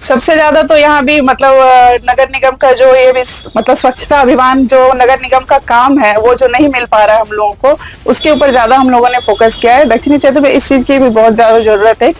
सबसे ज्यादा तो यहाँ भी मतलब नगर निगम का जो ये भी मतलब स्वच्छता अभियान जो नगर निगम का काम है वो जो नहीं मिल पा रहा है हम लोगों को, उसके ऊपर ज्यादा हम लोगों ने फोकस किया है। दक्षिणी क्षेत्र में इस चीज की भी बहुत ज्यादा जरूरत है।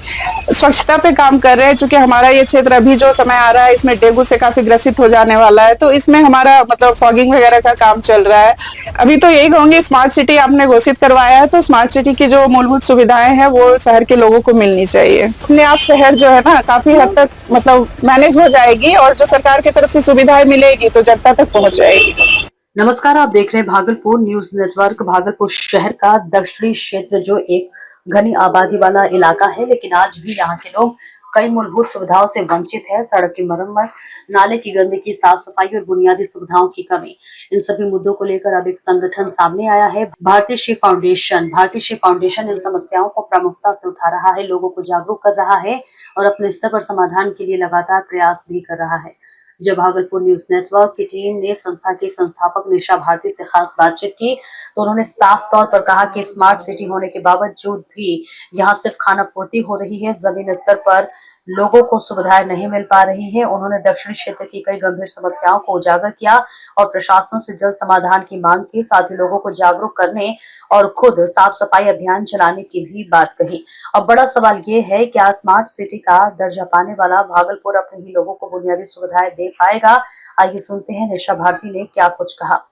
स्वच्छता पे काम कर रहे हैं, चूंकि हमारा ये क्षेत्र अभी जो समय आ रहा है इसमें डेंगू से काफी ग्रसित हो जाने वाला है, तो इसमें हमारा मतलब फॉगिंग वगैरह का काम चल रहा है। अभी तो यही कहूंगी, स्मार्ट सिटी आपने घोषित करवाया है, तो स्मार्ट सिटी की जो मूलभूत सुविधाएं हैं वो शहर के लोगों को मिलनी चाहिए। अपने आप शहर जो है ना काफी हद तक मतलब मैनेज हो जाएगी, और जो सरकार की तरफ से सुविधाएं मिलेगी तो जनता तक पहुंच जाएगी। नमस्कार, आप देख रहे हैं भागलपुर न्यूज नेटवर्क। भागलपुर शहर का दक्षिणी क्षेत्र जो एक घनी आबादी वाला इलाका है, लेकिन आज भी यहाँ के लोग कई मूलभूत सुविधाओं से वंचित है। सड़क की मरम्मत, नाले की गंदगी, साफ सफाई और बुनियादी सुविधाओं की कमी, इन सभी मुद्दों को लेकर अब एक संगठन सामने आया है, भारतीय श्री फाउंडेशन। भारतीय श्री फाउंडेशन इन समस्याओं को प्रमुखता से उठा रहा है, लोगों को जागरूक कर रहा है और अपने स्तर पर समाधान के लिए लगातार प्रयास भी कर रहा है। जब भागलपुर न्यूज नेटवर्क की टीम ने संस्था की संस्थापक निशा भारती से खास बातचीत की, तो उन्होंने साफ तौर पर कहा कि स्मार्ट सिटी होने के बावजूद भी यहाँ सिर्फ खाना पूर्ति हो रही है, जमीन स्तर पर लोगों को सुविधाएं नहीं मिल पा रही है। उन्होंने दक्षिणी क्षेत्र की कई गंभीर समस्याओं को उजागर किया और प्रशासन से जल्द समाधान की मांग की, साथ ही लोगों को जागरूक करने और खुद साफ सफाई अभियान चलाने की भी बात कही। अब बड़ा सवाल ये है, क्या स्मार्ट सिटी का दर्जा पाने वाला भागलपुर अपने ही लोगों को बुनियादी सुविधाएं दे पाएगा? आइए सुनते हैं निशा भारती ने क्या कुछ कहा।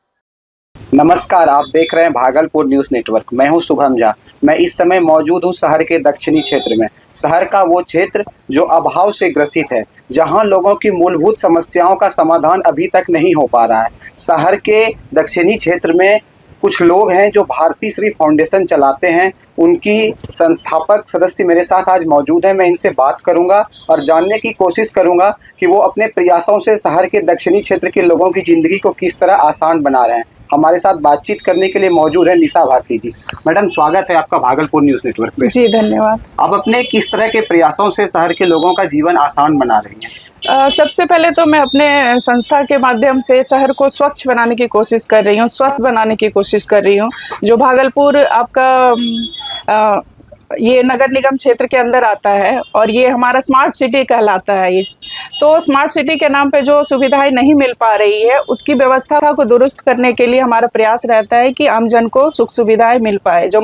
नमस्कार, आप देख रहे हैं भागलपुर न्यूज नेटवर्क। मैं हूं शुभम झा। मैं इस समय मौजूद हूं शहर के दक्षिणी क्षेत्र में। शहर का वो क्षेत्र जो अभाव से ग्रसित है, जहां लोगों की मूलभूत समस्याओं का समाधान अभी तक नहीं हो पा रहा है। शहर के दक्षिणी क्षेत्र में कुछ लोग हैं जो भारतीय श्री फाउंडेशन चलाते हैं। उनकी संस्थापक सदस्य मेरे साथ आज मौजूद हैं। मैं इनसे बात करूंगा और जानने की कोशिश करूंगा कि वो अपने प्रयासों से शहर के दक्षिणी क्षेत्र के लोगों की ज़िंदगी को किस तरह आसान बना रहे हैं। हमारे साथ बातचीत करने के लिए मौजूद है निशा भारती जी। मैडम, स्वागत है आपका भागलपुर न्यूज नेटवर्क पे। जी धन्यवाद। आप अपने किस तरह के प्रयासों से शहर के लोगों का जीवन आसान बना रही हैं? सबसे पहले तो मैं अपने संस्था के माध्यम से शहर को स्वच्छ बनाने की कोशिश कर रही हूँ, स्वस्थ बनाने की कोशिश कर रही हूँ। जो भागलपुर आपका ये नगर निगम क्षेत्र के अंदर आता है और ये हमारा स्मार्ट सिटी कहलाता है। इस तो स्मार्ट सिटी के नाम पे जो सुविधाएं नहीं मिल पा रही है, उसकी व्यवस्था को दुरुस्त करने के लिए हमारा प्रयास रहता है कि आमजन को सुख सुविधाएं मिल पाए। जो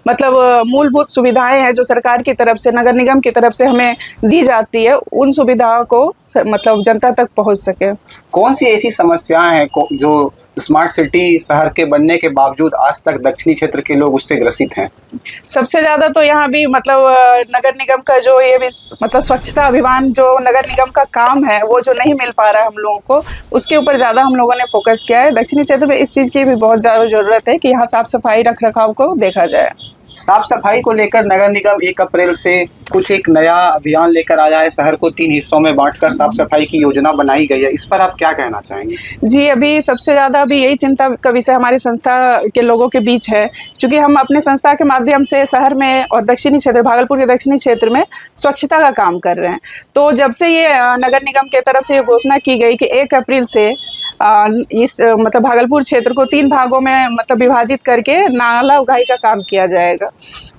मतलब मूलभूत सुविधाएं हैं जो सरकार की तरफ से, नगर निगम की तरफ से हमें दी जाती है, उन सुविधाओं को मतलब जनता तक पहुंच सके। कौन सी ऐसी समस्याएं हैं जो स्मार्ट सिटी शहर के बनने के बावजूद आज तक दक्षिणी क्षेत्र के लोग उससे ग्रसित हैं? सबसे ज्यादा तो यहाँ भी मतलब नगर निगम का जो ये भी मतलब स्वच्छता अभियान जो नगर निगम का काम है वो जो नहीं मिल पा रहा है हम लोगों को, उसके ऊपर ज्यादा हम लोगों ने फोकस किया है। दक्षिणी क्षेत्र में इस चीज की भी बहुत ज्यादा जरूरत है कि यहाँ साफ सफाई रख रखाव को देखा जाए। साफ सफाई को लेकर नगर निगम 1 अप्रैल से कुछ एक नया अभियान लेकर आया है। शहर को 3 हिस्सों में बांटकर साफ सफाई की योजना बनाई गई है। इस पर आप क्या कहना चाहेंगे? जी, अभी सबसे ज़्यादा अभी यही चिंता का विषय हमारी संस्था के लोगों के बीच है, क्योंकि हम अपने संस्था के माध्यम से शहर में और दक्षिणी क्षेत्र, भागलपुर के दक्षिणी क्षेत्र में स्वच्छता का काम कर रहे हैं। तो जब से ये नगर निगम की तरफ से ये घोषणा की गई कि 1 अप्रैल से इस मतलब भागलपुर क्षेत्र को 3 भागों में मतलब विभाजित करके नाला उगाही का काम किया जाएगा,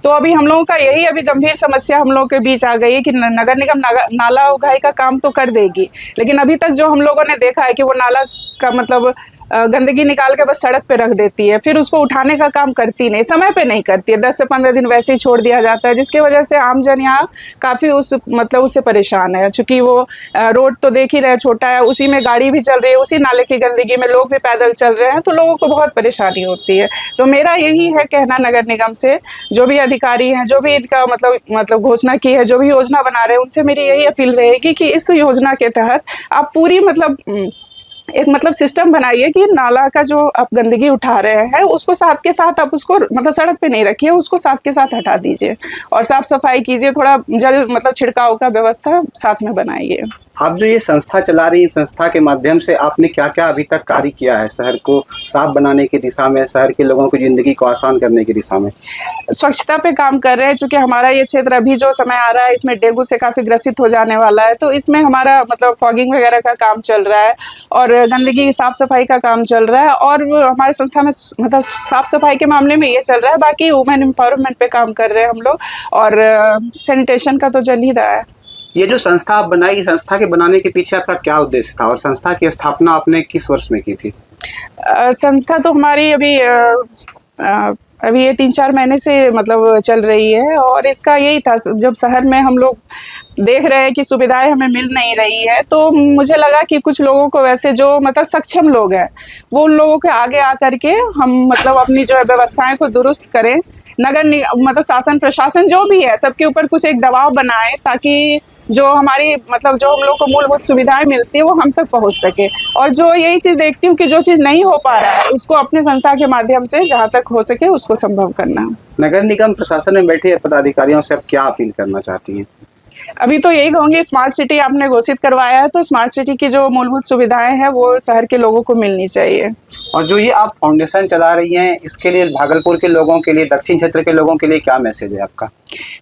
तो अभी हम लोगों का यही अभी गंभीर समस्या हम लोगों के बीच आ गई है कि नगर निगम नाला उगाही का काम तो कर देगी, लेकिन अभी तक जो हम लोगों ने देखा है कि वो नाला का मतलब गंदगी निकाल के बस सड़क पे रख देती है, फिर उसको उठाने का काम करती नहीं, समय पे नहीं करती है। 10 से 15 दिन वैसे ही छोड़ दिया जाता है, जिसकी वजह से आमजन यहाँ काफ़ी उससे परेशान है। चूँकि वो रोड तो देख ही रहे, छोटा है, उसी में गाड़ी भी चल रही है, उसी नाले की गंदगी में लोग भी पैदल चल रहे हैं, तो लोगों को बहुत परेशानी होती है। तो मेरा यही है कहना नगर निगम से, जो भी अधिकारी हैं, जो भी इनका मतलब घोषणा की है, जो भी योजना बना रहे हैं, उनसे मेरी यही अपील रहेगी कि इस योजना के तहत आप पूरी एक सिस्टम बनाइए कि नाला का जो आप गंदगी उठा रहे हैं उसको साथ के साथ आप उसको सड़क पे नहीं रखिए, उसको साथ के साथ हटा दीजिए और साफ सफाई कीजिए, थोड़ा जल छिड़काव का व्यवस्था साथ में बनाइए। आप जो ये संस्था चला रही हैं, संस्था के माध्यम से आपने क्या क्या अभी तक कार्य किया है शहर को साफ बनाने की दिशा में, शहर के लोगों की जिंदगी को आसान करने की दिशा में? स्वच्छता पे काम कर रहे हैं, चूंकि हमारा ये क्षेत्र अभी जो समय आ रहा है इसमें डेंगू से काफी ग्रसित हो जाने वाला है, तो इसमें हमारा फॉगिंग वगैरह का काम चल रहा है और गंदगी साफ सफाई का काम चल रहा है, और हमारे संस्था में साफ सफाई के मामले में ये चल रहा है। बाकी वुमेन एम्पावरमेंट पे काम कर रहे हैं हम लोग, और सैनिटेशन का तो चल ही रहा है। ये जो संस्था आप बनाई, संस्था के बनाने के पीछे आपका क्या उद्देश्य था और संस्था की स्थापना आपने किस वर्ष में की थी? संस्था तो हमारी अभी ये 3-4 महीने से मतलब चल रही है, और इसका यही था, जब शहर में हम लोग देख रहे हैं कि सुविधाएं हमें मिल नहीं रही है, तो मुझे लगा कि कुछ लोगों को वैसे जो मतलब सक्षम लोग हैं वो उन लोगों के आगे आकर के हम मतलब अपनी जो है व्यवस्थाएं को दुरुस्त करें, मतलब शासन प्रशासन जो भी है सबके ऊपर कुछ एक दबाव बनाए, ताकि जो हमारी मतलब जो हम लोग को मूलभूत सुविधाएं मिलती है वो हम तक पहुंच सके। और जो यही चीज़ देखती हूँ कि जो चीज़ नहीं हो पा रहा है उसको अपने संस्था के माध्यम से जहाँ तक हो सके उसको संभव करना। नगर निगम प्रशासन में बैठे पदाधिकारियों से आप क्या अपील करना चाहती हैं? अभी तो यही कहूँगी, स्मार्ट सिटी आपने घोषित करवाया है, तो स्मार्ट सिटी की जो मूलभूत सुविधाएं हैं वो शहर के लोगों को मिलनी चाहिए। और जो ये आप फाउंडेशन चला रही हैं, इसके लिए भागलपुर के लोगों के लिए, दक्षिण क्षेत्र के लोगों के लिए क्या मैसेज है आपका?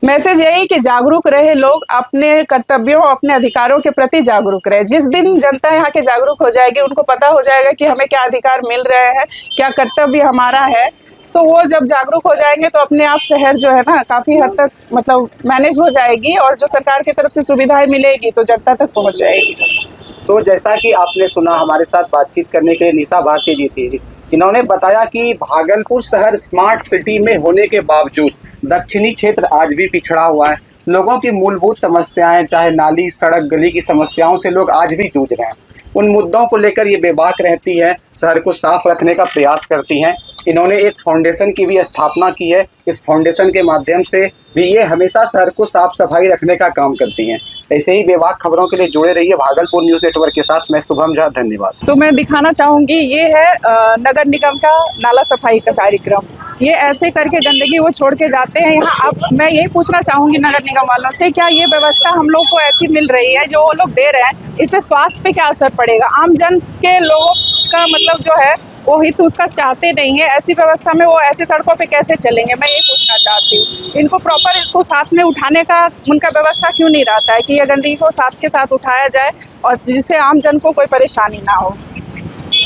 मैसेज यही कि जागरूक रहे लोग, अपने कर्तव्यों अपने अधिकारों के प्रति जागरूक रहे। जिस दिन जनता यहाँ के जागरूक हो जाएगी, उनको पता हो जाएगा कि हमें क्या अधिकार मिल रहे हैं, क्या कर्तव्य हमारा है, तो वो जब जागरूक हो जाएंगे तो अपने आप शहर जो है ना काफ़ी हद तक मतलब मैनेज हो जाएगी, और जो सरकार की तरफ से सुविधाएं मिलेगी तो जनता तक पहुँच जाएगी। तो जैसा कि आपने सुना, हमारे साथ बातचीत करने के लिए निशा भारती जी थी। इन्होंने बताया कि भागलपुर शहर स्मार्ट सिटी में होने के बावजूद दक्षिणी क्षेत्र आज भी पिछड़ा हुआ है। लोगों की मूलभूत समस्याएं, चाहे नाली, सड़क, गली की समस्याओं से लोग आज भी जूझ रहे हैं। उन मुद्दों को लेकर ये बेबाक रहती है, शहर को साफ रखने का प्रयास करती हैं। इन्होंने एक फाउंडेशन की भी स्थापना की है। इस फाउंडेशन के माध्यम से भी ये हमेशा शहर को साफ सफाई रखने का काम करती हैं। ऐसे ही बेबाक खबरों के लिए जुड़े रहिए भागलपुर न्यूज़ नेटवर्क के साथ। मैं शुभम झा, धन्यवाद। तो मैं दिखाना चाहूँगी, ये है नगर निगम का नाला सफाई का कार्यक्रम। ये ऐसे करके गंदगी वो छोड़ के जाते हैं यहाँ। अब मैं यही पूछना चाहूँगी नगर निगम वालों से, क्या ये व्यवस्था हम लोग को ऐसी मिल रही है जो वो लोग दे रहे हैं, इस पर स्वास्थ्य पे क्या असर पड़ेगा? आम जन के लोगों का मतलब जो है वो हित उसका चाहते नहीं है। ऐसी व्यवस्था में वो ऐसी सड़कों पे कैसे चलेंगे, मैं ये पूछना चाहती हूँ। इनको प्रॉपर इसको साथ में उठाने का उनका व्यवस्था क्यों नहीं रहता है कि ये गंदगी को साथ के साथ उठाया जाए और जिससे आम जन को कोई परेशानी ना हो।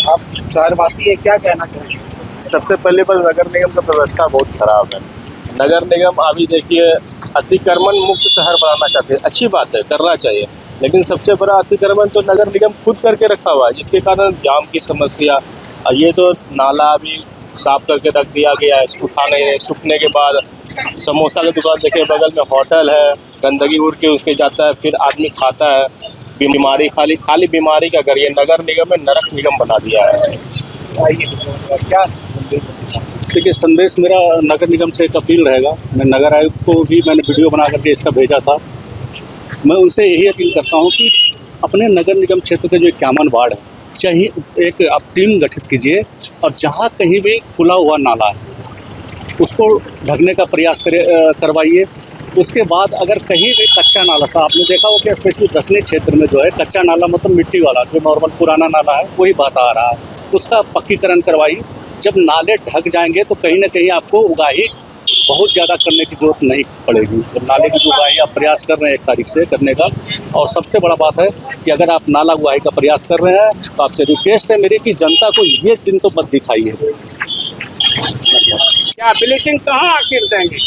आप शहरवासी है, क्या कहना चाहेंगे? सबसे पहले बस नगर निगम का व्यवस्था बहुत खराब है। नगर निगम अभी देखिए अतिक्रमण मुक्त शहर बनाना चाहते हैं, अच्छी बात है, करना चाहिए, लेकिन सबसे बड़ा अतिक्रमण तो नगर निगम खुद करके रखा हुआ है, जिसके कारण जाम की समस्या। ये तो नाला अभी साफ करके रख दिया गया है, उठाने सूखने के बाद समोसा की दुकान देखिए, बगल में होटल है, गंदगी उड़ के उसके जाता है, फिर आदमी खाता है, बीमारी खाली बीमारी का घर। ये नगर निगम में नरक निगम बना दिया है। क्या देखिए, संदेश मेरा नगर निगम से एक अपील रहेगा। मैं नगर आयुक्त को भी मैंने वीडियो बना करके इसका भेजा था। मैं उनसे यही अपील करता हूँ कि अपने नगर निगम क्षेत्र के जो 51 वार्ड है, चाहे एक आप टीम गठित कीजिए और जहाँ कहीं भी खुला हुआ नाला है उसको ढकने का प्रयास करवाइए। उसके बाद अगर कहीं भी कच्चा नाला सा आपने देखा हो कि स्पेशली दक्षिणी क्षेत्र में जो है कच्चा नाला मतलब मिट्टी वाला जो नॉर्मल पुराना नाला है वही बहता आ रहा है, उसका पक्कीकरण करवाइए। जब नाले ढक जाएंगे तो कहीं ना कहीं आपको उगाही बहुत ज़्यादा करने की जरूरत नहीं पड़ेगी। जब नाले की जो उगाही आप प्रयास कर रहे हैं 1 तारीख से करने का, और सबसे बड़ा बात है कि अगर आप नाला उगाही का प्रयास कर रहे हैं तो आपसे रिक्वेस्ट है मेरी कि जनता को ये दिन तो मत दिखाइए। क्या ब्लीचिंग कहाँ आखिर देंगे?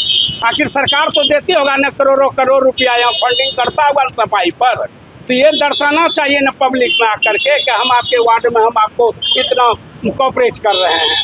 आखिर सरकार तो देती होगा न, करोड़ रुपया यहाँ फंडिंग करता होगा सफाई पर, तो ये दर्शाना चाहिए न पब्लिक में आकर के कि हम आपके वार्ड में हम आपको इतना कोऑपरेट कर रहे हैं।